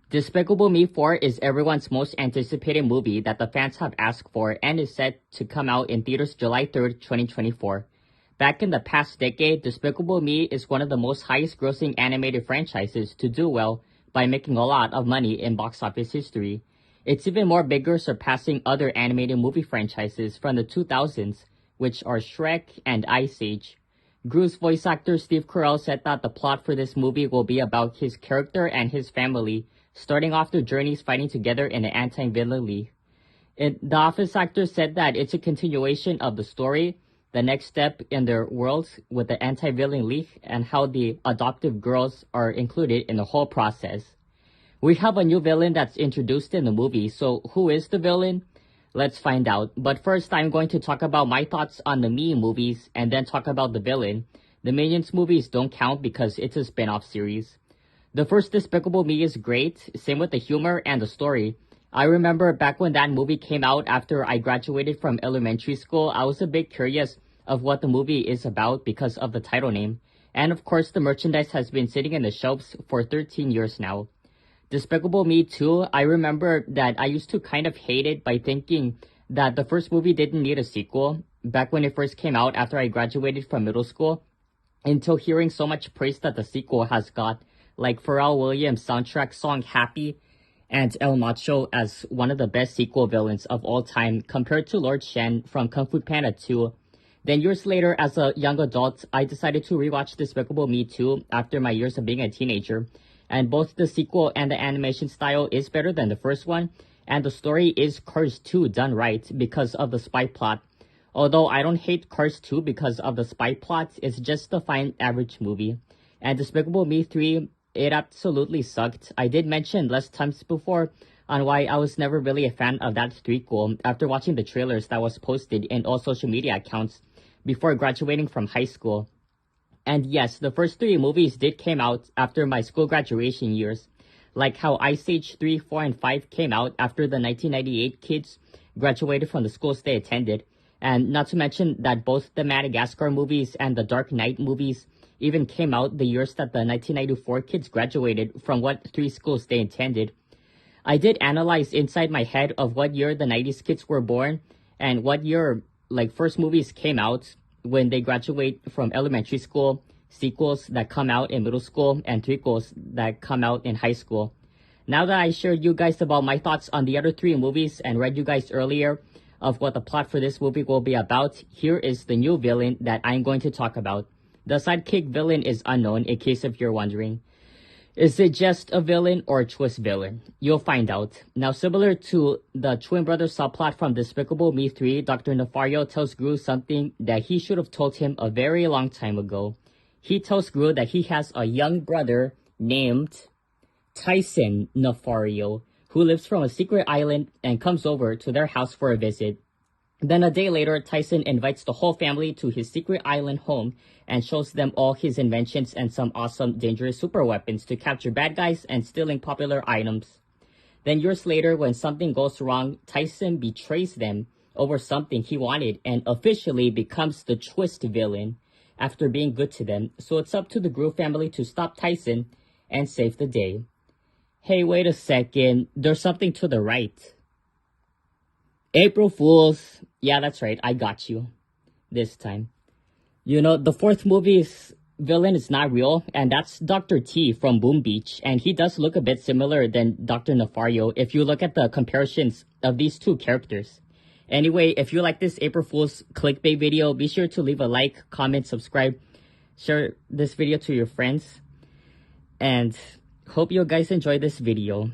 Despicable Me 4 is everyone's most anticipated movie that the fans have asked for and is set to come out in theaters July 3rd, 2024. Back in the past decade, Despicable Me is one of the most highest grossing animated franchises to do well by making a lot of money in box office history. It's even more bigger, surpassing other animated movie franchises from the 2000s, which are Shrek and Ice Age. Gru's voice actor Steve Carell said that the plot for this movie will be about his character and his family, starting off their journeys fighting together in an anti-villain league. The Office actor said that it's a continuation of the story, the next step in their worlds with the anti-villain league, and how the adoptive girls are included in the whole process. We have a new villain that's introduced in the movie, so who is the villain? Let's find out. But first, I'm going to talk about my thoughts on the Me movies and then talk about the villain. The Minions movies don't count because it's a spin-off series. The first Despicable Me is great, same with the humor and the story. I remember back when that movie came out after I graduated from elementary school, I was a bit curious of what the movie is about because of the title name. And of course, the merchandise has been sitting in the shelves for 13 years now. Despicable Me 2, I remember that I used to kind of hate it by thinking that the first movie didn't need a sequel back when it first came out after I graduated from middle school, until hearing so much praise that the sequel has got, like Pharrell Williams' soundtrack song Happy and El Macho as one of the best sequel villains of all time compared to Lord Shen from Kung Fu Panda 2. Then years later, as a young adult, I decided to rewatch Despicable Me 2 after my years of being a teenager. And both the sequel and the animation style is better than the first one, and the story is Cars 2 done right because of the spy plot. Although I don't hate Cars 2 because of the spy plot, it's just a fine average movie. And Despicable Me 3, it absolutely sucked. I did mention less times before on why I was never really a fan of that threequel after watching the trailers that was posted in all social media accounts before graduating from high school. And yes, the first three movies did came out after my school graduation years, like how Ice Age 3, 4, and 5 came out after the 1998 kids graduated from the schools they attended, and not to mention that both the Madagascar movies and the Dark Knight movies even came out the years that the 1994 kids graduated from what three schools they attended. I did analyze inside my head of what year the 90s kids were born and what year first movies came out when they graduate from elementary school, sequels that come out in middle school, and threequels that come out in high school. Now that I shared you guys about my thoughts on the other three movies and read you guys earlier of what the plot for this movie will be about, here is the new villain that I'm going to talk about. The sidekick villain is unknown, in case if you're wondering. Is it just a villain or a twist villain? You'll find out. Now, similar to the twin brother subplot from Despicable Me 3, Dr. Nefario tells Gru something that he should have told him a very long time ago. He tells Gru that he has a young brother named Tyson Nefario, who lives from a secret island and comes over to their house for a visit. Then a day later, Tyson invites the whole family to his secret island home and shows them all his inventions and some awesome dangerous super weapons to capture bad guys and stealing popular items. Then years later, when something goes wrong, Tyson betrays them over something he wanted and officially becomes the twist villain after being good to them. So it's up to the Gru family to stop Tyson and save the day. Hey, wait a second. There's something to the right. April Fools. Yeah, that's right. I got you this time. You know, the fourth movie's villain is not real, and that's Dr. T from Boom Beach, and he does look a bit similar than Dr. Nefario if you look at the comparisons of these two characters. Anyway, if you like this April Fool's clickbait video, be sure to leave a like, comment, subscribe, share this video to your friends, and hope you guys enjoy this video.